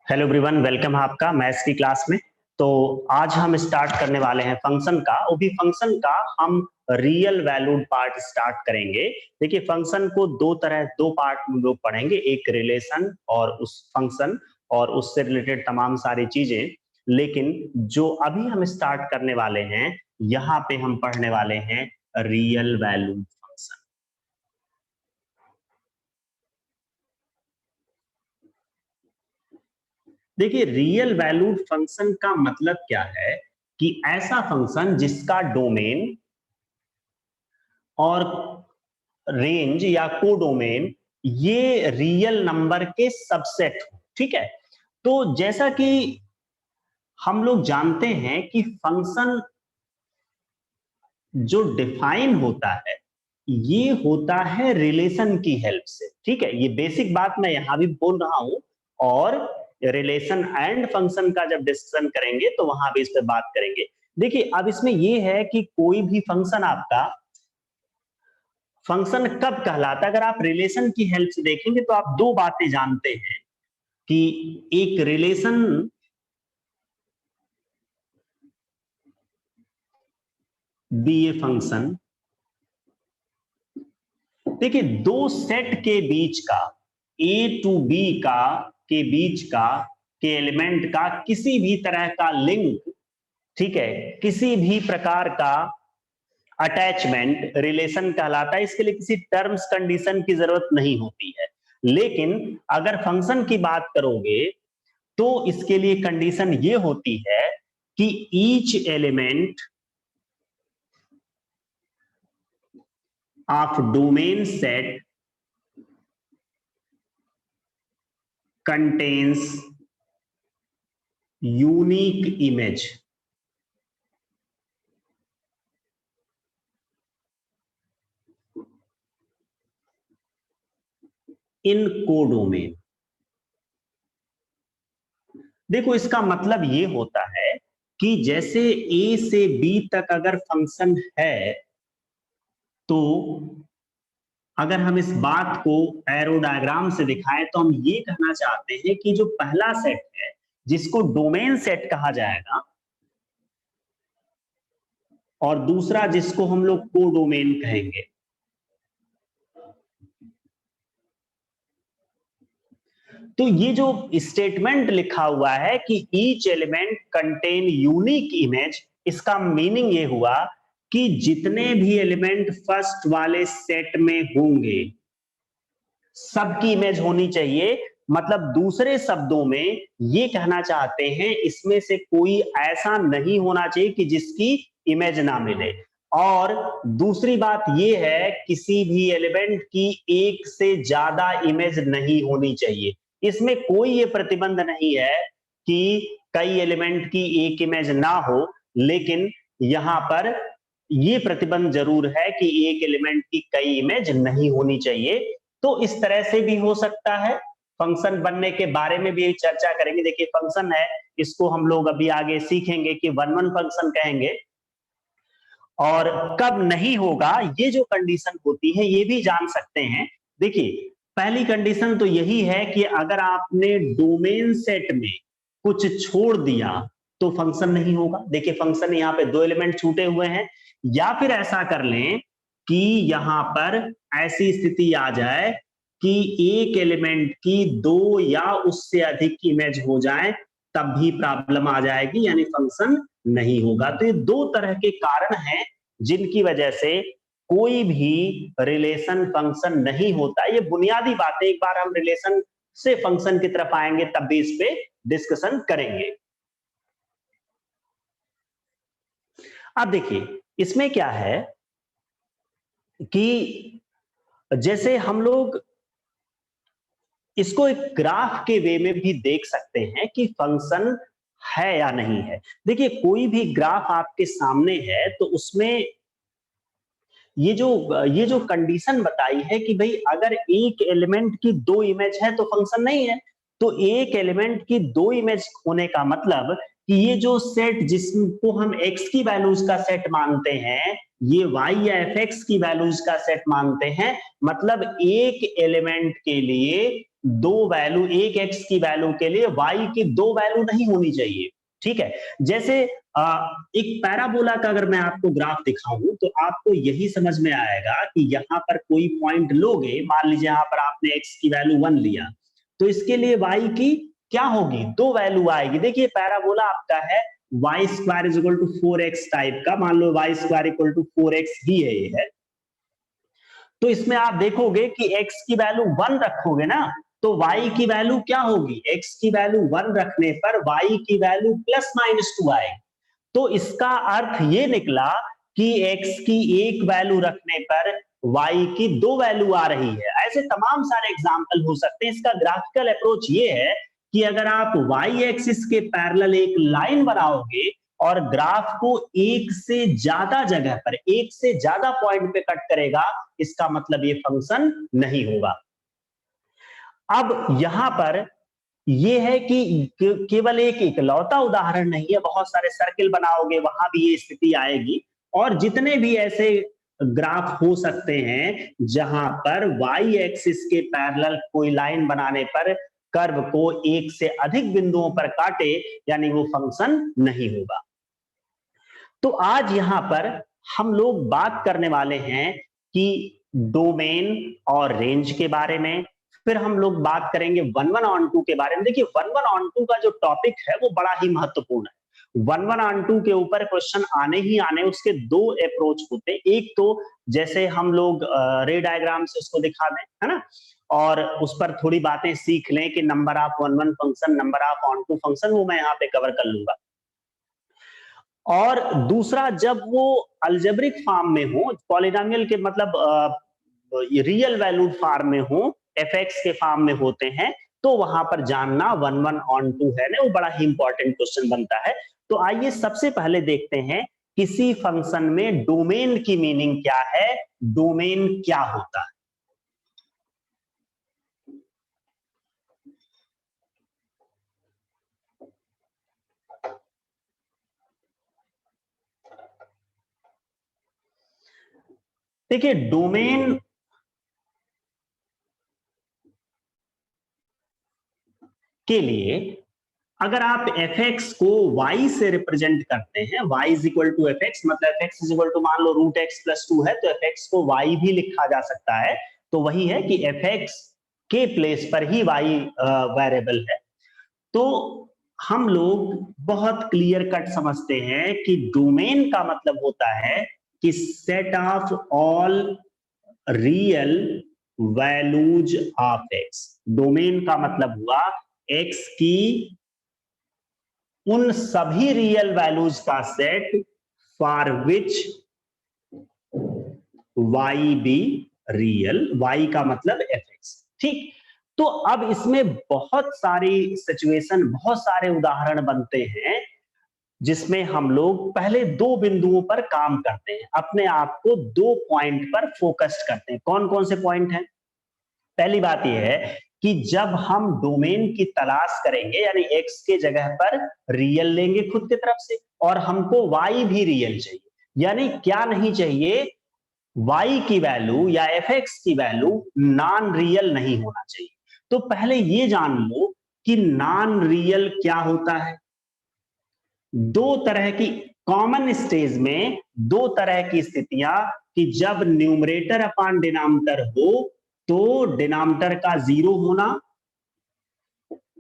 Hello everyone, welcome है आपका maths की क्लास में। तो आज हम स्टार्ट करने वाले हैं फंक्शन का, वो भी फंक्शन का हम रियल वैल्यूड पार्ट स्टार्ट करेंगे। देखिए, फंक्शन को दो पार्ट में लोग पढ़ेंगे, एक रिलेशन और उस फंक्शन और उससे रिलेटेड तमाम सारी चीजें। लेकिन जो अभी हम स्टार्ट करने वाले हैं, यहाँ पे हम पढ़ने वाले हैं रियल वैल्यूड फंक्शन। देखिए, रियल वैल्यूड फंक्शन का मतलब क्या है कि ऐसा फंक्शन जिसका डोमेन और रेंज या कोडोमेन ये रियल नंबर के सबसेट हो। ठीक है, तो जैसा कि हम लोग जानते हैं कि फंक्शन जो डिफाइन होता है ये होता है रिलेशन की हेल्प से। ठीक है, ये बेसिक बात मैं यहां भी बोल रहा हूं, और रिलेशन एंड फंक्शन का जब डिस्कशन करेंगे तो वहां भी इस पर बात करेंगे। देखिए, अब इसमें यह है कि कोई भी फंक्शन आपका फंक्शन कब कहलाता है। अगर आप रिलेशन की हेल्प से देखेंगे तो आप दो बातें जानते हैं कि एक रिलेशन बी ए फंक्शन। देखिए, दो सेट के बीच का, ए टू बी का के बीच का के एलिमेंट का किसी भी तरह का लिंक, ठीक है, किसी भी प्रकार का अटैचमेंट रिलेशन कहलाता है। इसके लिए किसी टर्म्स कंडीशन की जरूरत नहीं होती है। लेकिन अगर फंक्शन की बात करोगे तो इसके लिए कंडीशन ये होती है कि each element of domain set contains unique image in codomain। देखो, इसका मतलब ये होता है कि जैसे ए से बी तक अगर फंक्शन है, तो अगर हम इस बात को एरो डायग्राम से दिखाएं तो हम ये कहना चाहते हैं कि जो पहला सेट है जिसको डोमेन सेट कहा जाएगा, और दूसरा जिसको हम लोग कोडोमेन कहेंगे। तो ये जो स्टेटमेंट लिखा हुआ है कि each element contain unique image, इसका मीनिंग ये हुआ कि जितने भी एलिमेंट फर्स्ट वाले सेट में होंगे सबकी इमेज होनी चाहिए। मतलब दूसरे शब्दों में ये कहना चाहते हैं इसमें से कोई ऐसा नहीं होना चाहिए कि जिसकी इमेज ना मिले। और दूसरी बात ये है, किसी भी एलिमेंट की एक से ज्यादा इमेज नहीं होनी चाहिए। इसमें कोई ये प्रतिबंध नहीं है कि कई एलिमेंट की एक इमेज ना हो, लेकिन यहां पर ये प्रतिबंध जरूर है कि एक एलिमेंट की कई इमेज नहीं होनी चाहिए। तो इस तरह से भी हो सकता है। फंक्शन बनने के बारे में भी चर्चा करेंगे। देखिए, फंक्शन है, इसको हम लोग अभी आगे सीखेंगे कि वन वन फंक्शन कहेंगे। और कब नहीं होगा, ये जो कंडीशन होती है ये भी जान सकते हैं। देखिए, पहली कंडीशन तो यही है कि अगर आपने डोमेन सेट में कुछ छोड़ दिया तो फंक्शन नहीं होगा। देखिए, फंक्शन यहाँ पे दो एलिमेंट छूटे हुए हैं, या फिर ऐसा कर लें कि यहां पर ऐसी स्थिति आ जाए कि एक एलिमेंट की दो या उससे अधिक इमेज हो जाए, तब भी प्रॉब्लम आ जाएगी, यानी फंक्शन नहीं होगा। तो ये दो तरह के कारण हैं जिनकी वजह से कोई भी रिलेशन फंक्शन नहीं होता। ये बुनियादी बातें, एक बार हम रिलेशन से फंक्शन की तरफ आएंगे तब भी इस पे डिस्कशन करेंगे। अब देखिए, इसमें क्या है कि जैसे हम लोग इसको एक ग्राफ के वे में भी देख सकते हैं कि फंक्शन है या नहीं है। देखिए, कोई भी ग्राफ आपके सामने है तो उसमें ये जो कंडीशन बताई है कि भाई अगर एक एलिमेंट की दो इमेज है तो फंक्शन नहीं है। तो एक एलिमेंट की दो इमेज होने का मतलब कि ये जो सेट जिसको हम x की वैल्यूज का सेट मानते हैं, ये y या fx की वैल्यूज का सेट मानते हैं। मतलब एक एलिमेंट के लिए दो वैल्यू, एक एक्स की वैल्यू के लिए वाई की दो वैल्यू नहीं होनी चाहिए, ठीक है। जैसे एक पैराबोला का अगर मैं आपको ग्राफ दिखाऊं तो आपको यही समझ में आएगा कि यहां पर कोई पॉइंट लोगे, मान लीजिए यहां पर आपने एक्स की वैल्यू 1 लिया, तो इसके लिए वाई की क्या होगी, दो वैल्यू आएगी। देखिए पैराबोला आपका है Y square is equal to 4x type का, मान लो Y square equal to 4x ही है ये है। तो इसमें आप देखोगे कि x की वैल्यू 1 रखोगे ना, तो y की वैल्यू क्या होगी, x की वैल्यू 1 रखने पर y की वैल्यू ±2 आएगी। तो इसका अर्थ ये निकला कि x की एक वैल्यू रखने पर y की दो वैल्यू आ रही है। ऐसे तमाम सारे एग्जाम्पल हो सकते हैं। इसका ग्राफिकल अप्रोच ये है कि अगर आप y एक्सिस के पैरेलल एक लाइन बनाओगे और ग्राफ को एक से ज्यादा जगह पर, एक से ज्यादा पॉइंट पे कट करेगा, इसका मतलब ये फंक्शन नहीं होगा। अब यहां पर ये है कि केवल एक इकलौता उदाहरण नहीं है, बहुत सारे सर्किल बनाओगे वहां भी ये स्थिति आएगी। और जितने भी ऐसे ग्राफ हो सकते हैं जहां पर y एक्सिस के पैरेलल कोई लाइन बनाने पर कर्व को एक से अधिक बिंदुओं पर काटे, यानी वो फंक्शन नहीं होगा। तो आज यहां पर हम लोग बात करने वाले हैं कि डोमेन और रेंज के बारे में, फिर हम लोग बात करेंगे 1-1-on-2 के बारे में। देखिए 1-1-on-2 का जो टॉपिक है वो बड़ा ही महत्वपूर्ण है। 1-1-on-2 के ऊपर क्वेश्चन आने ही आने, उसके दो अप्रोच होते हैं। एक तो जैसे हम लोग रे डायग्राम से उसको दिखा दें, है ना, और उस पर थोड़ी बातें सीख लें कि number of 1-1 function, number of onto function, वो मैं यहाँ पे कवर कर लूंगा। और दूसरा, जब वो अलजेब्रिक फॉर्म में हो, पॉलिनोमियल के मतलब रियल वैल्यूड फॉर्म में हो, एफएक्स के फॉर्म में होते हैं, तो वहां पर जानना 1-1-on-2 है ना, वो बड़ा ही इंपॉर्टेंट क्वेश्चन बनता है। तो आइए सबसे पहले देखते हैं किसी फंक्शन में डोमेन की मीनिंग क्या है, डोमेन क्या होता है। देखिए डोमेन के लिए अगर आप fx को y से रिप्रेजेंट करते हैं, y is equal to fx, मतलब fx इज इक्वल टू मान लो √x+2 है, तो fx को y भी लिखा जा सकता है। तो वही है कि fx के प्लेस पर ही y वेरिएबल है। तो हम लोग बहुत क्लियर कट समझते हैं कि डोमेन का मतलब होता है कि set of all real values of x। Domain का मतलब हुआ x की उन सभी रियल वैल्यूज का set for which y be real, y का मतलब fx, ठीक। तो अब इसमें बहुत सारी सिचुएशन, बहुत सारे उदाहरण बनते हैं जिसमें हम लोग पहले दो बिंदुओं पर काम करते हैं, अपने आप को दो पॉइंट पर फोकस्ड करते हैं। कौन कौन से पॉइंट हैं? पहली बात यह है कि जब हम डोमेन की तलाश करेंगे, यानी x के जगह पर रियल लेंगे खुद की तरफ से, और हमको y भी रियल चाहिए, यानी क्या नहीं चाहिए, y की वैल्यू या fx की वैल्यू नॉन रियल नहीं होना चाहिए। तो पहले ये जान लो कि नॉन रियल क्या होता है। दो तरह की कॉमन स्टेज में, दो तरह की स्थितियां कि जब न्यूमरेटर अपॉन डिनोमिनेटर हो तो डिनोमिनेटर का जीरो होना,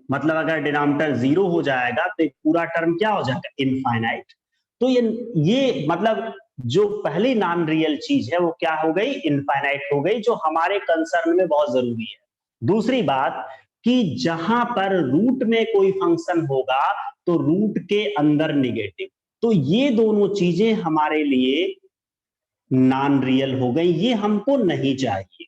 मतलब अगर डिनोमिनेटर जीरो हो जाएगा तो एक पूरा टर्म क्या हो जाएगा, इनफाइनाइट। तो ये मतलब जो पहली नॉन रियल चीज है वो क्या हो गई, इनफाइनाइट हो गई, जो हमारे कंसर्न में बहुत जरूरी है। दूसरी बात कि जहां पर रूट में कोई फंक्शन होगा तो रूट के अंदर निगेटिव, तो ये दोनों चीजें हमारे लिए नॉन रियल हो गई, ये हमको नहीं चाहिए।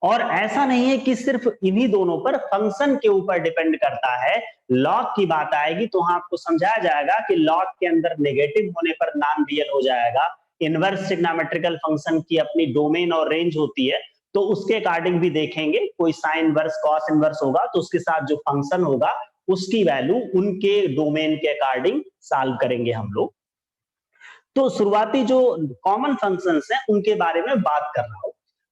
और ऐसा नहीं है कि सिर्फ इन्हीं दोनों पर, फंक्शन के ऊपर डिपेंड करता है। लॉग की बात आएगी तो वहां आपको समझाया जाएगा कि लॉग के अंदर नेगेटिव होने पर नॉन रियल हो जाएगा। इनवर्स ट्रिग्नोमेट्रिकल फंक्शन की अपनी डोमेन और रेंज होती है, तो उसके अकॉर्डिंग भी देखेंगे। कोई साइन इनवर्स, कॉस इनवर्स होगा तो उसके साथ जो फंक्शन होगा उसकी वैल्यू उनके डोमेन के अकॉर्डिंग सॉल्व करेंगे हम लोग। तो शुरुआती जो कॉमन फंक्शंस हैं उनके बारे में बात कर रहा हूं।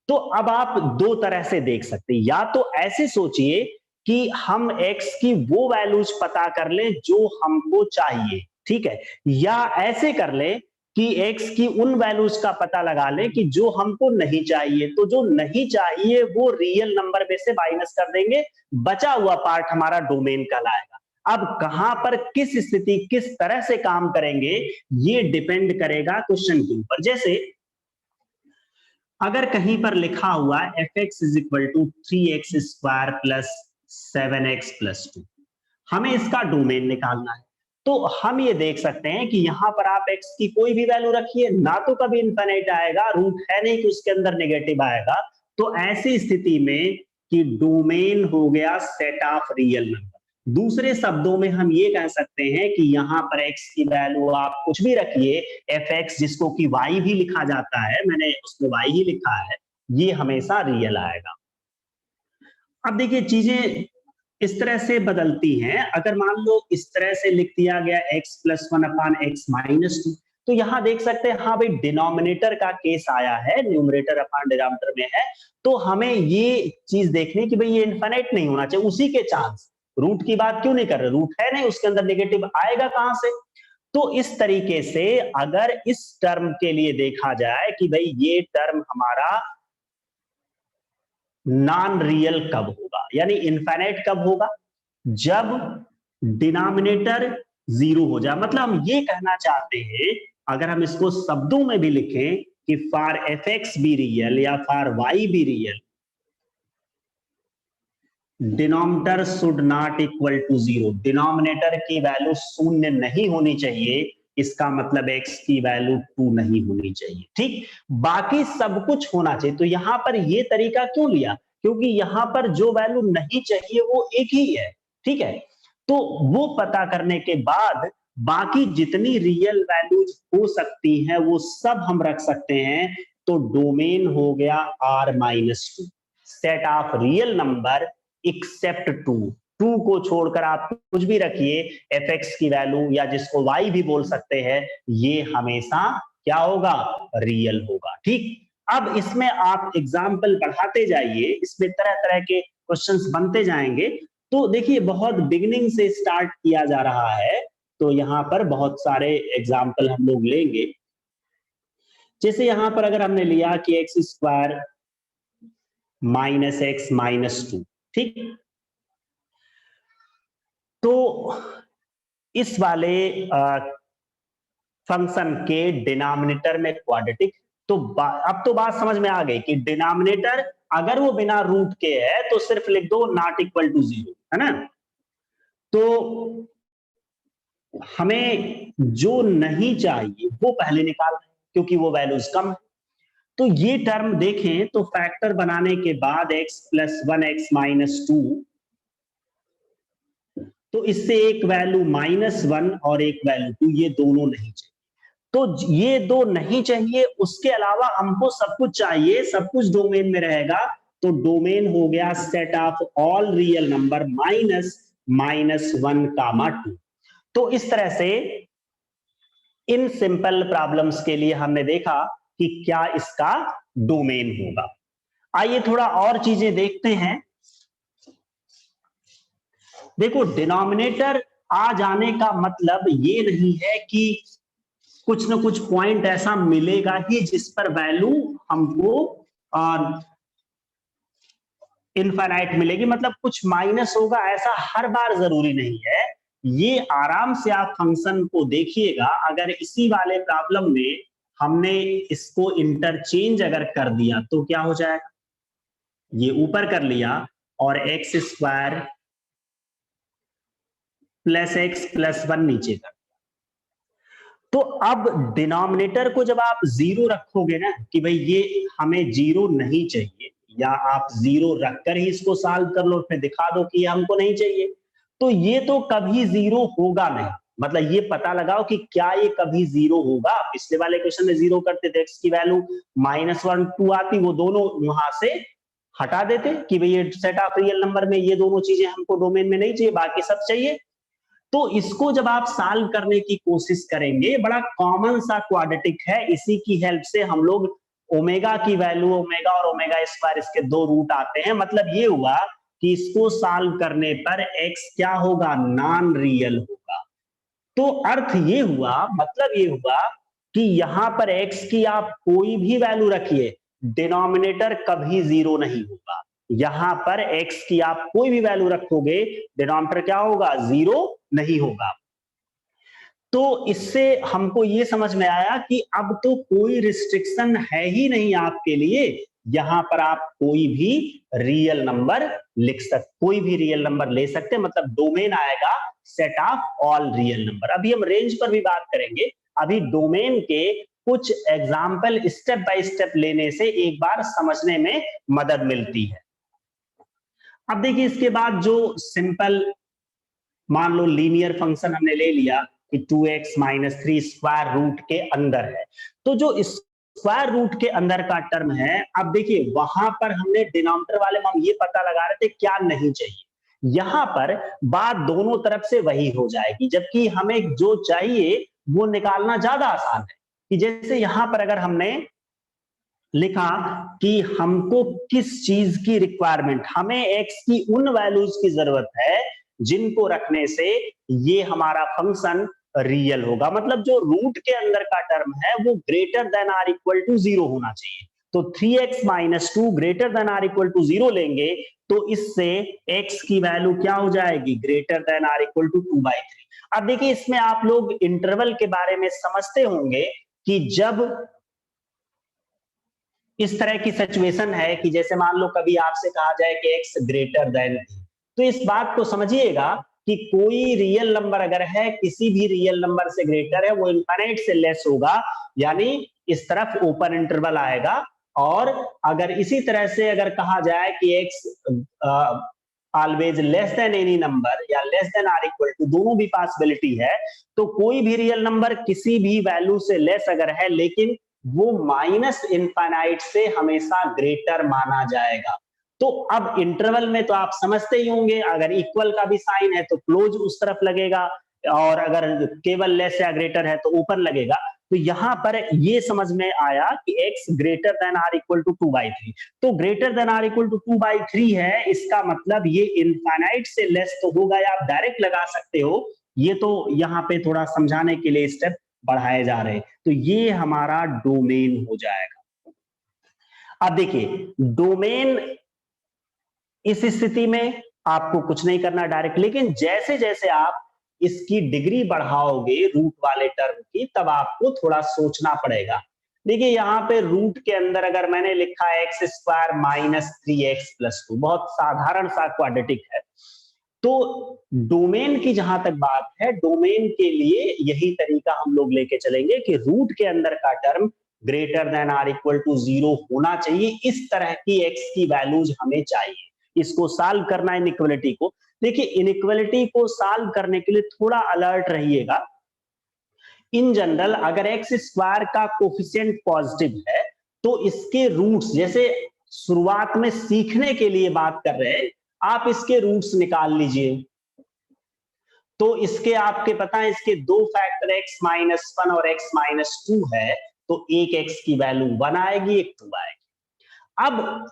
तो अब आप दो तरह से देख सकते हैं, या तो ऐसे सोचिए कि हम x की वो वैल्यूज पता कर लें जो हमको चाहिए, ठीक है, या ऐसे कर लें कि x की उन वैल्यूज का पता लगा लें कि जो हमको नहीं चाहिए। तो जो नहीं चाहिए वो रियल नंबर में से माइनस कर देंगे, बचा हुआ पार्ट हमारा डोमेन कहलाएगा। अब कहां पर किस स्थिति किस तरह से काम करेंगे ये डिपेंड करेगा क्वेश्चन के ऊपर। जैसे अगर कहीं पर लिखा हुआ F X is equal to 3x² plus 7x plus 2, हमें इसका डोमेन निकालना है। तो हम ये देख सकते हैं कि यहां पर आप x की कोई भी वैल्यू रखिए, ना तो कभी इनफिनिट आएगा, रूट है नहीं कि उसके अंदर नेगेटिव आएगा। तो ऐसी स्थिति में कि डोमेन हो गया सेट ऑफ रियल नंबर। दूसरे शब्दों में हम ये कह सकते हैं कि यहां पर x की वैल्यू आप कुछ भी रखिए, fx जिसको कि y भी लिखा जाता है, मैंने उसमें y ही लिखा है, ये हमेशा रियल आएगा। अब देखिए चीजें इस तरह से बदलती हैं। अगर मान लो इस तरह से लिख दिया गया x प्लस 1/x-2, तो यहां देख सकते हैं हाँ भाई डिनोमिनेटर का केस आया है, न्यूमरेटर अपॉन डिनोमिनेटर में है, तो हमें ये चीज देखनी कि भाई ये इनफिनिट नहीं होना चाहिए, उसी के चांस। रूट की बात क्यों नहीं कर रहे, रूट है नहीं, उसके अंदर नेगेटिव आएगा कहां से। तो इस तरीके से अगर इस टर्म के लिए देखा जाए कि भाई ये टर्म हमारा नॉन रियल कब होगा, यानी इनफिनिट कब होगा, जब डिनोमिनेटर 0 हो जाए। मतलब हम ये कहना चाहते हैं, अगर हम इसको शब्दों में भी लिखें कि for F X be real या for Y be real, denominator should not equal to 0, denominator की वैल्यू शून्य नहीं होनी चाहिए, इसका मतलब x की वैल्यू 2 नहीं होनी चाहिए, ठीक। बाकी सब कुछ होना चाहिए। तो यहां पर ये तरीका क्यों लिया, क्योंकि यहां पर जो वैल्यू नहीं चाहिए वो एक ही है, ठीक है। तो वो पता करने के बाद बाकी जितनी रियल वैल्यूज हो सकती हैं वो सब हम रख सकते हैं। तो डोमेन हो गया R-2, set of real number except 2 को छोड़कर आप कुछ भी रखिए, एफ एक्स की वैल्यू या जिसको y भी बोल सकते हैं, ये हमेशा क्या होगा, रियल होगा, ठीक। अब इसमें आप एग्जाम्पल बढ़ाते जाइए, इसमें तरह तरह के क्वेश्चंस बनते जाएंगे। तो देखिए बहुत बिगिनिंग से स्टार्ट किया जा रहा है, तो यहां पर बहुत सारे एग्जाम्पल हम लोग लेंगे। जैसे यहां पर अगर हमने लिया कि x² माइनस एक्स माइनस 2, ठीक। तो इस वाले फंक्शन के डिनोमिनेटर में क्वाड्रेटिक, तो अब तो बात समझ में आ गई कि डिनोमिनेटर अगर वो बिना रूट के है तो सिर्फ लिख दो नॉट इक्वल टू 0, है ना। तो हमें जो नहीं चाहिए वो पहले निकाल रहे हैं क्योंकि वो वैल्यूज कम है। तो ये टर्म देखें तो फैक्टर बनाने के बाद x प्लस 1x-2, तो इससे एक वैल्यू -1 और एक वैल्यू 2, ये दोनों नहीं चाहिए। तो ये दो नहीं चाहिए, उसके अलावा हमको सब कुछ चाहिए, सब कुछ डोमेन में रहेगा। तो डोमेन हो गया set of all real number -(-1, 2)। तो इस तरह से इन सिंपल प्रॉब्लम्स के लिए हमने देखा कि क्या इसका डोमेन होगा। आइए थोड़ा और चीजें देखते हैं। देखो डिनोमिनेटर आ जाने का मतलब ये नहीं है कि कुछ ना कुछ पॉइंट ऐसा मिलेगा ही जिस पर वैल्यू हमको इनफाइनाइट मिलेगी, मतलब कुछ माइनस होगा, ऐसा हर बार जरूरी नहीं है। ये आराम से आप फंक्शन को देखिएगा। अगर इसी वाले प्रॉब्लम में हमने इसको इंटरचेंज अगर कर दिया तो क्या हो जाएगा, ये ऊपर कर लिया और x² प्लस x प्लस 1 नीचे कर, तो अब डिनोमिनेटर को जब आप 0 रखोगे ना कि भाई ये हमें 0 नहीं चाहिए, या आप 0 रखकर ही इसको सॉल्व कर लो, फिर दिखा दो कि ये हमको नहीं चाहिए, तो ये तो कभी 0 होगा नहीं। मतलब ये पता लगाओ कि क्या ये कभी 0 होगा। पिछले वाले क्वेश्चन में 0 करते थे, x की वैल्यू -1 2 आती, वो दोनों वहां से हटा देते कि भाई ये सेट ऑफ रियल नंबर में ये दोनों चीजें हमको डोमेन में नहीं चाहिए, बाकी सब चाहिए। तो इसको जब आप सॉल्व करने की कोशिश करेंगे, बड़ा कॉमन सा क्वाड्रेटिक है, इसी की हेल्प से हम लोग ओमेगा की वैल्यू, ओमेगा और ओमेगा स्क्वायर इसके दो रूट आते हैं, मतलब ये हुआ कि इसको सॉल्व करने पर एक्स क्या होगा, नॉन रियल होगा। तो अर्थ ये हुआ, मतलब ये हुआ कि यहां पर एक्स की आप कोई भी वैल्यू रखिए, डिनोमिनेटर कभी जीरो नहीं होगा। यहां पर एक्स की आप कोई भी वैल्यू रखोगे, डिनोमिनेटर क्या होगा, जीरो नहीं होगा। तो इससे हमको ये समझ में आया कि अब तो कोई रिस्ट्रिक्शन है ही नहीं आपके लिए, यहां पर आप कोई भी रियल नंबर लिख सकते, कोई भी रियल नंबर ले सकते, मतलब डोमेन आएगा set of all real number. अभी हम रेंज पर भी बात करेंगे, अभी डोमेन के कुछ एग्जाम्पल स्टेप बाय स्टेप लेने से एक बार समझने में मदद मिलती है। अब देखिए इसके बाद जो सिंपल, मान लो लीनियर फंक्शन हमने ले लिया कि 2x माइनस 3 स्क्वायर रूट के अंदर है, तो जो स्क्वायर रूट के अंदर का टर्म है, अब देखिए वहां पर हमने डिनोमिनेटर वाले में हम ये पता लगा रहे थे क्या नहीं चाहिए, यहां पर बात दोनों तरफ से वही हो जाएगी, जबकि हमें जो चाहिए वो निकालना ज्यादा आसान है। कि जैसे यहां पर अगर हमने लिखा कि हमको किस चीज की रिक्वायरमेंट, हमें एक्स की उन वैल्यूज की जरूरत है जिनको रखने से ये हमारा फंक्शन रियल होगा, मतलब जो रूट के अंदर का टर्म है वो greater than or equal to zero होना चाहिए। तो 3x minus two greater than or equal to zero लेंगे, तो इससे x की वैल्यू क्या हो जाएगी, greater than or equal to 2/3। अब देखिए इसमें आप लोग इंटरवल के बारे में समझते होंगे कि जब इस तरह की सिचुएशन है कि जैसे मान लो कभी आपसे कहा जाए कि x ग्रेटर देन, तो इस बात को समझिएगा कि कोई रियल नंबर अगर है, किसी भी रियल नंबर से ग्रेटर है, वो इनफाइनाइट से लेस होगा, यानी इस तरफ ओपन इंटरवल आएगा। और अगर इसी तरह से अगर कहा जाए कि x always less than any number या less than or equal to, दोनों भी पॉसिबिलिटी है, तो कोई भी रियल नंबर किसी भी वैल्यू से लेस अगर है, लेकिन वो माइनस इनफाइनाइट से हमेशा ग्रेटर माना जाएगा। तो अब इंटरवल में तो आप समझते ही होंगे, अगर इक्वल का भी साइन है तो क्लोज उस तरफ लगेगा, और अगर केवल लेस या ग्रेटर है तो ओपन लगेगा। तो यहां पर ये समझ में आया कि x greater than or equal to 2/3, तो greater than or equal to 2/3 है, इसका मतलब ये इनफाइनाइट से लेस तो होगा, या आप डायरेक्ट लगा सकते हो, ये तो यहाँ पे थोड़ा समझाने के लिए स्टेप बढ़ाए जा रहे हैं। तो ये हमारा डोमेन हो जाएगा। अब देखिए डोमेन इस स्थिति में आपको कुछ नहीं करना डायरेक्ट, लेकिन जैसे जैसे आप इसकी डिग्री बढ़ाओगे रूट वाले टर्म की, तब आपको थोड़ा सोचना पड़ेगा। देखिए यहाँ पे रूट के अंदर अगर मैंने लिखा है एक्स स्क्वायर माइनस 3x+2, बहुत साधारण सा क्वाड्रेटिक है। तो डोमेन की जहां तक बात है, डोमेन के लिए यही तरीका हम लोग लेके चलेंगे कि रूट के अंदर का term greater than or equal to zero होना चाहिए, इस तरह की एक्स की वैल्यूज हमें चाहिए। इसको सॉल्व करना है इनइक्वालिटी को। देखिए इनइक्वालिटी को सॉल्व करने के लिए थोड़ा अलर्ट रहिएगा। इन जनरल अगर एक्स स्क्वायर का कोफिशिएंट पॉजिटिव है, तो इसके रूट्स, जैसे शुरुआत में सीखने के लिए बात कर रहे हैं, आप इसके रूट्स निकाल लीजिए। तो इसके आपके पता है, इसके दो फैक्टर x-1 और x-2 है, तो एक x की वैल्यू 1 आएगी, एक 2 आएगी। अब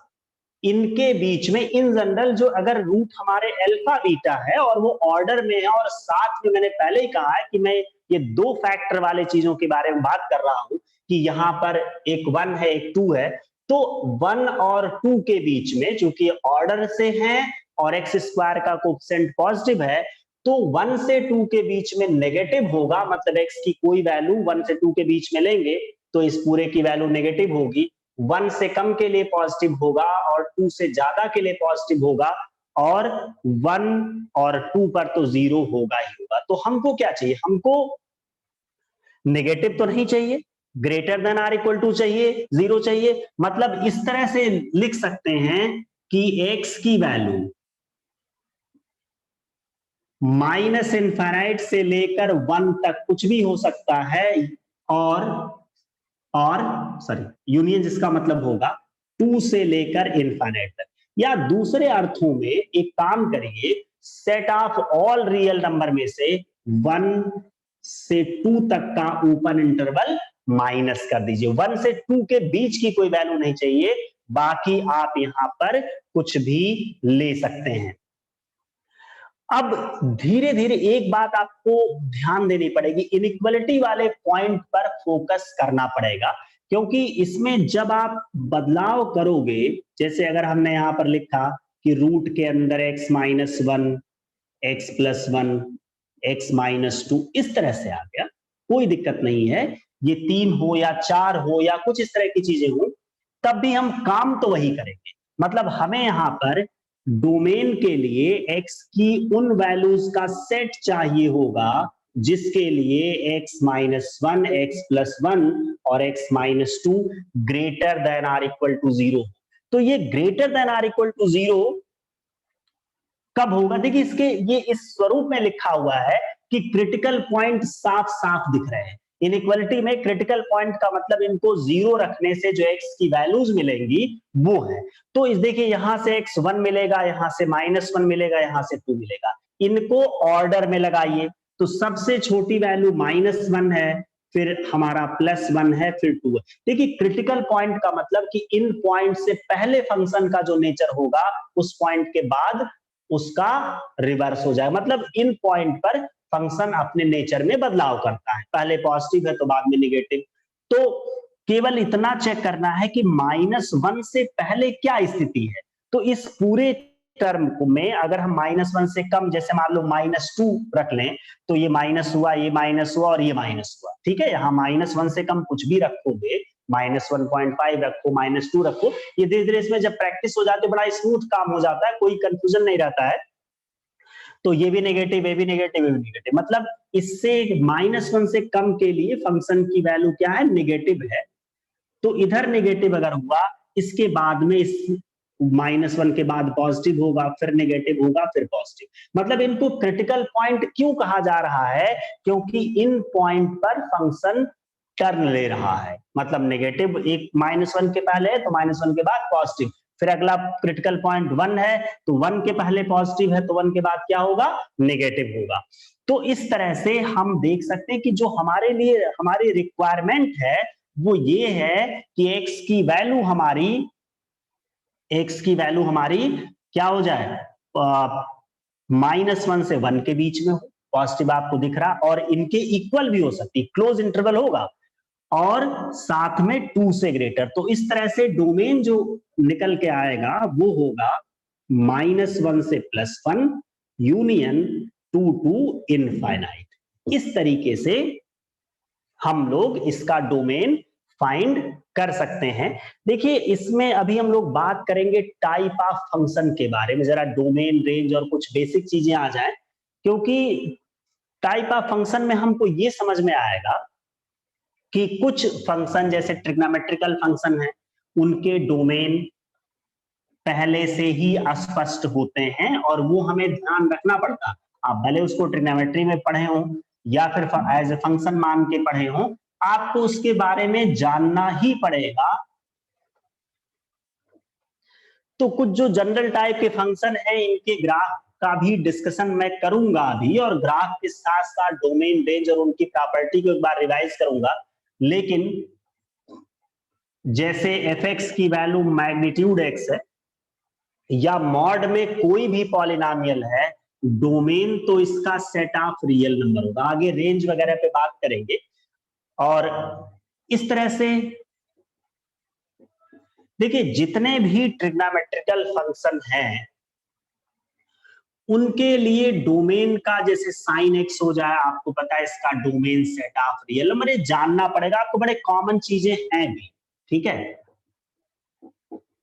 इनके बीच में इन जनरल जो अगर रूट हमारे अल्फा बीटा है और वो ऑर्डर में है, और साथ में मैंने पहले ही कहा है कि मैं ये दो फैक्टर वाले चीजों के बारे में बात कर रहा हूं कि यहां पर एक 1 है एक 2 है, तो 1 और 2 के बीच में चूंकि ऑर्डर से हैं और एक्स स्क्वायर का कोफिशिएंट पॉजिटिव है, तो 1 से 2 के बीच में नेगेटिव होगा, मतलब एक्स की कोई वैल्यू 1 से 2 के बीच में लेंगे तो इस पूरे की वैल्यू नेगेटिव होगी। 1 से कम के लिए पॉजिटिव होगा और 2 से ज्यादा के लिए पॉजिटिव होगा, और 1 और 2 पर तो जीरो होगा ही होगा। तो हमको क्या चाहिए, हमको नेगेटिव तो नहीं चाहिए, greater than or equal to चाहिए, जीरो चाहिए। मतलब इस तरह से लिख सकते हैं कि एक्स की वैल्यू माइनस इनफाइनाइट से लेकर 1 तक कुछ भी हो सकता है, और सॉरी यूनियन जिसका मतलब होगा 2 से लेकर इनफाइनाइट तक। या दूसरे अर्थों में एक काम करिए, set of all real number में से 1 से 2 तक का ओपन इंटरवल माइनस कर दीजिए। 1 से 2 के बीच की कोई वैल्यू नहीं चाहिए, बाकी आप यहां पर कुछ भी ले सकते हैं। अब धीरे धीरे एक बात आपको ध्यान देनी पड़ेगी, इनइक्वालिटी वाले पॉइंट पर फोकस करना पड़ेगा, क्योंकि इसमें जब आप बदलाव करोगे, जैसे अगर हमने यहां पर लिखा कि रूट के अंदर x-1, x+1, x-2 इस तरह से आ गया, कोई दिक्कत नहीं है। ये 3 हो या 4 हो या कुछ इस तरह की चीजें हो, तब भी हम काम तो वही करेंगे। मतलब हमें यहां पर डोमेन के लिए x की उन वैल्यूज का सेट चाहिए होगा जिसके लिए x-1, x+1 और x-2 greater than or equal to 0। तो ये greater than or equal to 0 कब होगा? देखिए इसके ये इस स्वरूप में लिखा हुआ है कि क्रिटिकल पॉइंट साफ साफ दिख रहे हैं। इनइक्वालिटी में क्रिटिकल पॉइंट का मतलब इनको 0 रखने से जो x की वैल्यूज मिलेंगी वो है। तो इस देखिए यहां से x1 मिलेगा, यहां से -1 मिलेगा, यहां से 2 मिलेगा। इनको ऑर्डर में लगाइए, तो सबसे छोटी वैल्यू -1 है, फिर हमारा +1 है, फिर 2 है। देखिए क्रिटिकल पॉइंट का मतलब कि इन पॉइंट से पहले फंक्शन का जो नेचर होगा उस पॉइंट के बाद उसका रिवर्स हो जाए। मतलब इन पॉइंट पर फंक्शन अपने नेचर में बदलाव करता है, पहले पॉजिटिव है तो बाद में निगेटिव। तो केवल इतना चेक करना है कि -1 से पहले क्या स्थिति है। तो इस पूरे टर्म में अगर हम -1 से कम, जैसे मान लो -2 रख लें, तो ये माइनस हुआ, ये माइनस हुआ और ये माइनस हुआ, ठीक है। यहाँ -1 से कम कुछ भी रखोगे, -1.5 रखो, -2 रखो, ये धीरे धीरे इसमें जब प्रैक्टिस हो जाती है बड़ा स्मूथ काम हो जाता है, कोई कंफ्यूजन नहीं रहता है। तो ये भी नेगेटिव, ये भी नेगेटिव, ये भी नेगेटिव, मतलब इससे -1 से कम के लिए फंक्शन की वैल्यू क्या है? नेगेटिव है। तो इधर नेगेटिव अगर हुआ, इसके बाद में इस -1 के बाद पॉजिटिव होगा, फिर नेगेटिव होगा, फिर पॉजिटिव। मतलब इनको क्रिटिकल पॉइंट क्यों कहा जा रहा है? क्योंकि इन पॉइंट पर फंक्शन टर्न ले रहा है। मतलब नेगेटिव एक -1 के पहले है तो -1 के बाद पॉजिटिव, फिर अगला क्रिटिकल पॉइंट 1 है तो 1 के पहले पॉजिटिव है तो 1 के बाद क्या होगा? नेगेटिव होगा। तो इस तरह से हम देख सकते हैं कि जो हमारे लिए हमारी रिक्वायरमेंट है वो ये है कि x की वैल्यू हमारी क्या हो जाए? -1 से 1 के बीच में हो, पॉजिटिव आपको दिख रहा, और इनके इक्वल भी हो सकती, क्लोज इंटरवल होगा, और साथ में 2 से ग्रेटर। तो इस तरह से डोमेन जो निकल के आएगा वो होगा -1 से +1 यूनियन 2 टू इनफाइनाइट। इस तरीके से हम लोग इसका डोमेन फाइंड कर सकते हैं। देखिए इसमें अभी हम लोग बात करेंगे टाइप ऑफ फंक्शन के बारे में, जरा डोमेन, रेंज और कुछ बेसिक चीजें आ जाएं, क्योंकि टाइप ऑफ फंक्शन में हमको ये समझ में आएगा कि कुछ फंक्शन जैसे ट्रिग्नोमेट्रिकल फंक्शन है, उनके डोमेन पहले से ही अस्पष्ट होते हैं और वो हमें ध्यान रखना पड़ता है। आप भले उसको ट्रिग्नोमेट्री में पढ़े हो या फिर एज ए फंक्शन मान के पढ़े हो, आपको उसके बारे में जानना ही पड़ेगा। तो कुछ जो जनरल टाइप के फंक्शन है, इनके ग्राफ का भी डिस्कशन मैं करूंगा अभी, और ग्राफ के साथ साथ डोमेन, रेंज और उनकी प्रॉपर्टी को एक बार रिवाइज करूंगा। लेकिन जैसे f(x) की वैल्यू मैग्नीट्यूड x है, या मॉड में कोई भी पॉलिनोमियल है, डोमेन तो इसका सेट ऑफ रियल नंबर होगा। आगे रेंज वगैरह पे बात करेंगे। और इस तरह से देखिए जितने भी ट्रिग्नोमेट्रिकल फंक्शन हैं उनके लिए डोमेन का, जैसे sin x हो जाए, आपको पता है इसका domain set of real number, ये जानना पड़ेगा आपको, बड़े कॉमन चीजें हैं भी, ठीक है।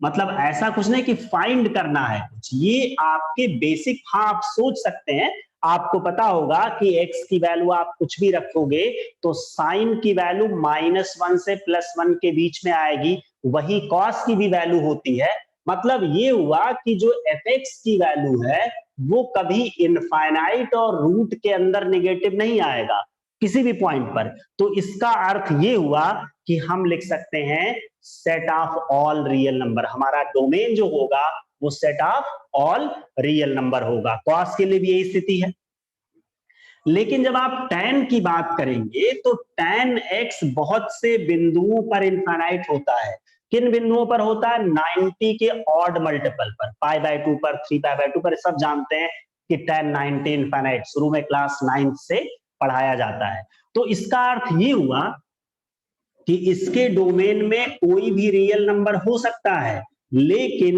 मतलब ऐसा कुछ नहीं कि फाइंड करना है कुछ, ये आपके बेसिक, हाँ आप सोच सकते हैं, आपको पता होगा कि x की वैल्यू आप कुछ भी रखोगे तो साइन की वैल्यू -1 से +1 के बीच में आएगी, वही कॉस की भी वैल्यू होती है। मतलब ये हुआ कि जो f(x) की वैल्यू है वो कभी इनफाइनाइट और रूट के अंदर नेगेटिव नहीं आएगा किसी भी पॉइंट पर। तो इसका अर्थ ये हुआ कि हम लिख सकते हैं set of all real number. हमारा डोमेन जो होगा वो set of all real number होगा। कॉस के लिए भी यही स्थिति है। लेकिन जब आप tan की बात करेंगे तो tan x बहुत से बिंदुओं पर इनफाइनाइट होता है। किन बिंदुओं पर होता है? 90 के ऑड मल्टीपल पर, π/2 पर, 3π/2 पर। सब जानते हैं कि tan 90 इनफाइनाइट शुरू में क्लास 9 से पढ़ाया जाता है। तो इसका अर्थ ये हुआ कि इसके डोमेन में कोई भी रियल नंबर हो सकता है, लेकिन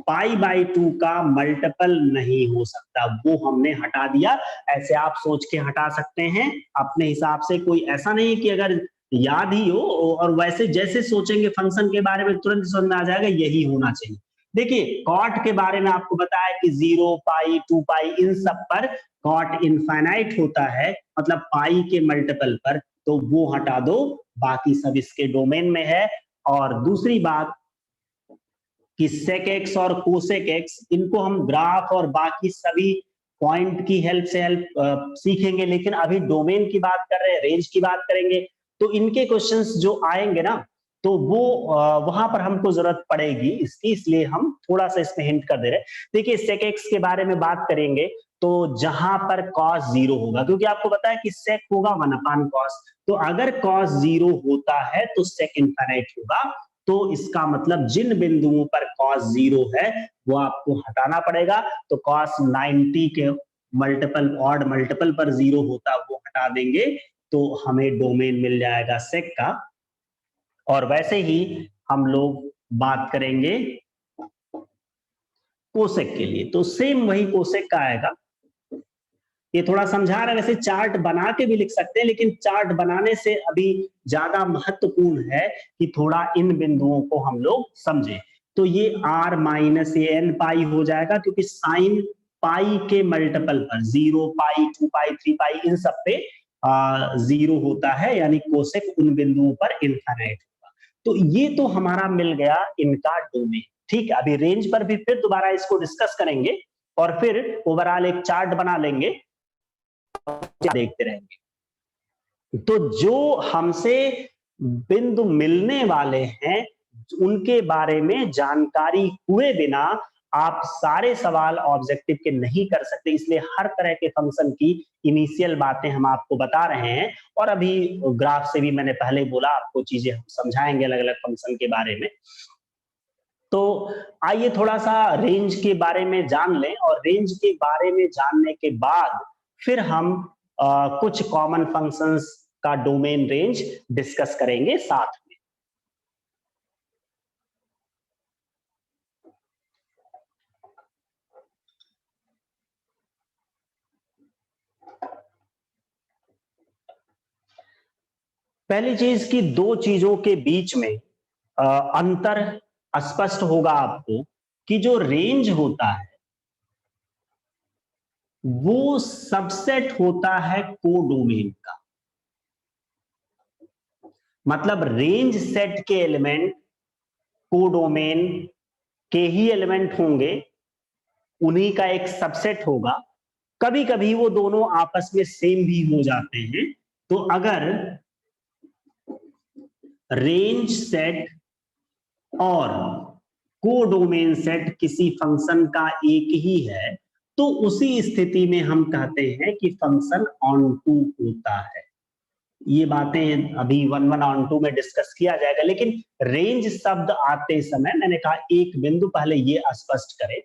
π/2 का मल्टीपल नहीं हो सकता, वो हमने हटा दिया। ऐसे आप सोच के हटा सकते हैं अपने हिसाब से, कोई ऐसा नहीं कि अगर याद ही हो और वैसे जैसे सोचेंगे फंक्शन के बारे में तुरंत समझ में आ जाएगा यही होना चाहिए। देखिए कॉट के बारे में आपको बताया कि 0, π, 2π इन सब पर कॉट इनफाइनाइट होता है, मतलब पाई के मल्टीपल पर, तो वो हटा दो, बाकी सब इसके डोमेन में है। और दूसरी बात कि sec x और cosec x, इनको हम ग्राफ और बाकी सभी पॉइंट की हेल्प से सीखेंगे, लेकिन अभी डोमेन की बात कर रहे हैं, रेंज की बात करेंगे, तो इनके क्वेश्चंस जो आएंगे ना, तो वो वहां पर हमको जरूरत पड़ेगी इसकी, इसलिए हम थोड़ा सा इसमें हिंट कर दे रहे हैं। देखिए sec x के बारे में बात करेंगे तो जहां पर cos 0 होगा, क्योंकि आपको पता है कि sec होगा 1/cos, तो अगर cos 0 होता है तो sec इनफाइनाइट होगा। तो इसका मतलब जिन बिंदुओं पर cos 0 है वो आपको हटाना पड़ेगा। तो cos 90 के मल्टीपल, ऑड मल्टीपल पर 0 होता, वो हटा देंगे तो हमें डोमेन मिल जाएगा sec का। और वैसे ही हम लोग बात करेंगे कोसेक के लिए, तो सेम वही कोसेक का आएगा। ये थोड़ा समझा रहा है, वैसे चार्ट बना के भी लिख सकते हैं, लेकिन चार्ट बनाने से अभी ज्यादा महत्वपूर्ण है कि थोड़ा इन बिंदुओं को हम लोग समझें। तो ये r माइनस n पाई हो जाएगा, क्योंकि साइन पाई के मल्टीपल पर 0, पाई, 2π, 3π इन सब पे 0 होता है, यानी कोसेक उन बिंदुओं पर इनफाइनाइट होगा। तो ये तो हमारा मिल गया इनका डोमेन। ठीक है, अभी रेंज पर भी फिर दोबारा इसको डिस्कस करेंगे और फिर ओवरऑल एक चार्ट बना लेंगे, देखते रहेंगे। तो जो हमसे बिंदु मिलने वाले हैं उनके बारे में जानकारी हुए बिना आप सारे सवाल ऑब्जेक्टिव के नहीं कर सकते, इसलिए हर तरह के फंक्शन की इनिशियल बातें हम आपको बता रहे हैं। और अभी ग्राफ से भी मैंने पहले बोला आपको चीजें हम समझाएंगे अलग अलग फंक्शन के बारे में। तो आइए थोड़ा सा रेंज के बारे में जान लें, और रेंज के बारे में जानने के बाद फिर हम कुछ कॉमन फंक्शंस का डोमेन रेंज डिस्कस करेंगे साथ में। पहली चीज कि दो चीजों के बीच में अंतर स्पष्ट होगा आपको कि जो रेंज होता है वो सबसेट होता है कोडोमेन का। मतलब रेंज सेट के एलिमेंट कोडोमेन के ही एलिमेंट होंगे, उन्हीं का एक सबसेट होगा। कभी कभी वो दोनों आपस में सेम भी हो जाते हैं। तो अगर रेंज सेट और कोडोमेन सेट किसी फंक्शन का एक ही है तो उसी स्थिति में हम कहते हैं कि फंक्शन ऑन टू होता है। ये बातें अभी 1 ऑन 2 में डिस्कस किया जाएगा, लेकिन रेंज शब्द आते समय मैंने कहा एक बिंदु पहले ये स्पष्ट करें।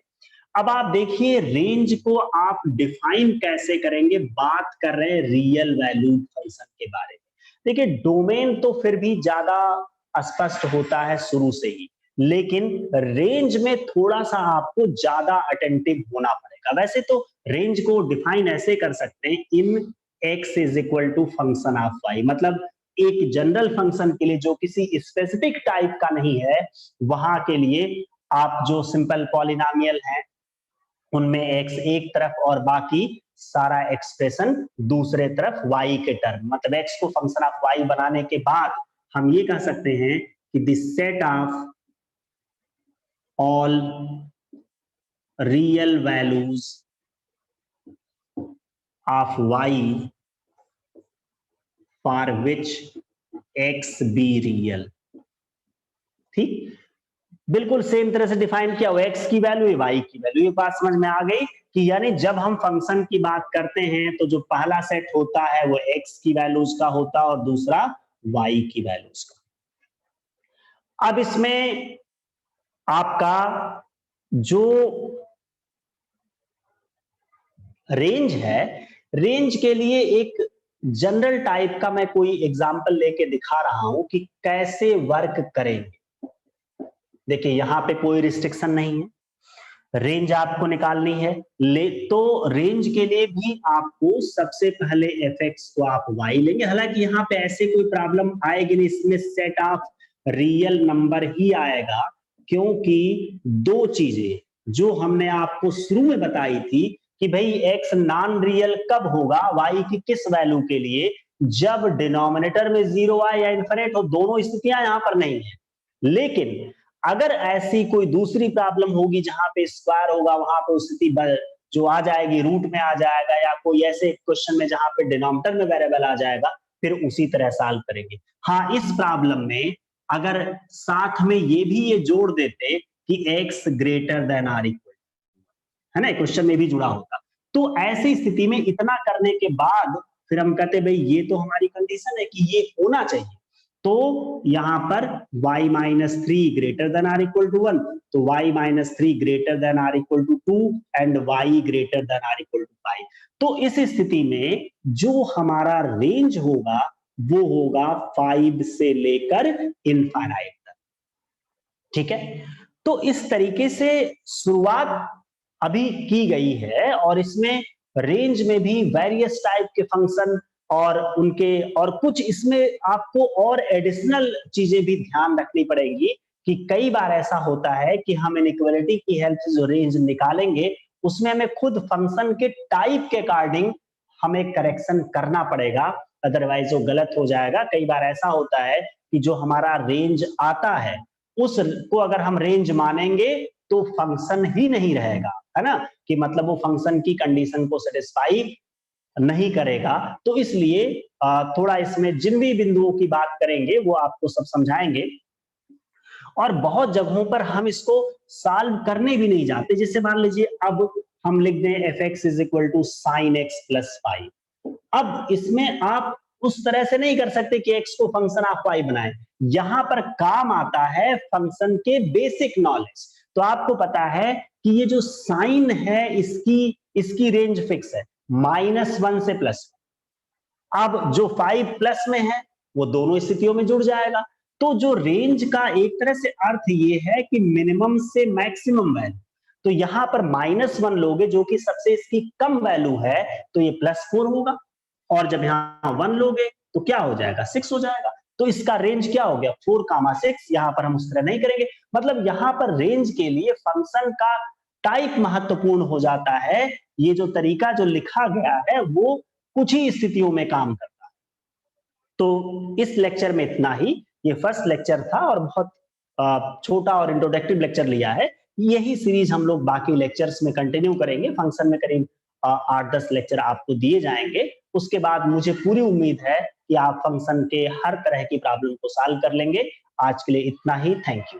अब आप देखिए रेंज को आप डिफाइन कैसे करेंगे, बात कर रहे हैं रियल वैल्यू फंक्शन के बारे में। देखिए डोमेन तो फिर भी ज्यादा स्पष्ट होता है शुरू से ही, लेकिन रेंज में थोड़ा सा आपको ज्यादा अटेंटिव होना पड़ेगा। वैसे तो रेंज को डिफाइन ऐसे कर सकते हैं, इन x is equal to function of y, मतलब एक जनरल फंक्शन के लिए जो किसी स्पेसिफिक टाइप का नहीं है, वहां के लिए आप जो सिंपल पॉलिनोमियल है उनमें x एक तरफ और बाकी सारा एक्सप्रेशन दूसरे तरफ y के टर्म, मतलब x को फंक्शन ऑफ y बनाने के बाद हम ये कह सकते हैं कि the set of all real values of y for which x be real. ठीक, बिल्कुल सेम तरह से डिफाइन किया हुआ, एक्स की वैल्यू वाई की वैल्यू। ये बात समझ में आ गई कि यानी जब हम फंक्शन की बात करते हैं तो जो पहला सेट होता है वो एक्स की वैल्यूज का होता है और दूसरा वाई की वैल्यूज का। अब इसमें आपका जो रेंज है, रेंज के लिए एक जनरल टाइप का मैं कोई एग्जांपल लेके दिखा रहा हूं कि कैसे वर्क करेंगे। देखिए यहां पे कोई रिस्ट्रिक्शन नहीं है, रेंज आपको निकालनी है तो रेंज के लिए भी आपको सबसे पहले fx को आप y लेंगे। हालांकि यहाँ पे ऐसे कोई प्रॉब्लम आएगी नहीं, इसमें सेट ऑफ रियल नंबर ही आएगा, क्योंकि दो चीजें जो हमने आपको शुरू में बताई थी कि भाई x नॉन रियल कब होगा y की किस वैल्यू के लिए, जब डिनोमिनेटर में 0 आए या इन्फिनिट हो। दोनों स्थितियां यहां पर नहीं है, लेकिन अगर ऐसी कोई दूसरी प्रॉब्लम होगी जहां पे स्क्वायर होगा, वहां पे स्थिति जो आ जाएगी रूट में आ जाएगा, या कोई ऐसे क्वेश्चन में जहां पे डिनोमिनेटर में वेरिएबल आ जाएगा, फिर उसी तरह सॉल्व करेंगे। हाँ, इस प्रॉब्लम में अगर साथ में ये जोड़ देते कि x greater than or equal, है ना, क्वेश्चन में भी जुड़ा होता, तो ऐसी स्थिति में इतना करने के बाद फिर हम कहते भाई ये तो हमारी कंडीशन है कि ये होना चाहिए। तो यहां पर y minus 3 greater than or equal to 1, तो y minus 3 greater than or equal to 2 and y greater than or equal to 5। तो इस स्थिति में जो हमारा रेंज होगा वो होगा 5 से लेकर इनफाइनाइट तक। ठीक है, तो इस तरीके से शुरुआत अभी की गई है, और इसमें रेंज में भी वेरियस टाइप के फंक्शन और उनके और कुछ इसमें आपको और एडिशनल चीजें भी ध्यान रखनी पड़ेगी कि कई बार ऐसा होता है कि हम इनइक्वालिटी की हेल्प से जो रेंज निकालेंगे उसमें हमें खुद फंक्शन के टाइप के अकॉर्डिंग हमें करेक्शन करना पड़ेगा, अदरवाइज वो गलत हो जाएगा। कई बार ऐसा होता है कि जो हमारा रेंज आता है उसको अगर हम रेंज मानेंगे तो फंक्शन ही नहीं रहेगा, है ना, कि मतलब वो फंक्शन की कंडीशन को सेटिस्फाई नहीं करेगा। तो इसलिए थोड़ा इसमें जिन भी बिंदुओं की बात करेंगे वो आपको सब समझाएंगे, और बहुत जगहों पर हम इसको सॉल्व करने भी नहीं जाते। जैसे मान लीजिए अब हम लिख दें fx is equal to sine X plus 5। अब इसमें आप उस तरह से नहीं कर सकते कि x को फंक्शन ऑफ y बनाएं, यहां पर काम आता है फंक्शन के बेसिक नॉलेज। तो आपको पता है कि ये जो साइन है इसकी रेंज फिक्स है -1 से +1। अब जो 5 प्लस में है वो दोनों स्थितियों में जुड़ जाएगा। तो जो रेंज का एक तरह से अर्थ ये है कि मिनिमम से मैक्सिमम वैल्यू। तो यहां पर -1 लोगे जो कि सबसे इसकी कम वैल्यू है, तो ये +4 होगा, और जब यहां 1 लोगे तो क्या हो जाएगा, 6 हो जाएगा। तो इसका रेंज क्या हो गया, 4,6। यहां पर हम उस तरह नहीं करेंगे, मतलब यहां पर रेंज के लिए फंक्शन का टाइप महत्वपूर्ण हो जाता है। ये जो तरीका जो लिखा गया है वो कुछ ही स्थितियों में काम करता है। तो इस लेक्चर में इतना ही, ये फर्स्ट लेक्चर था और बहुत छोटा और इंट्रोडक्टिव लेक्चर लिया है। यही सीरीज हम लोग बाकी लेक्चर्स में कंटिन्यू करेंगे। फंक्शन में करीब 8-10 लेक्चर आपको दिए जाएंगे। उसके बाद मुझे पूरी उम्मीद है कि आप फंक्शन के हर तरह की प्रॉब्लम को सॉल्व कर लेंगे। आज के लिए इतना ही, थैंक यू।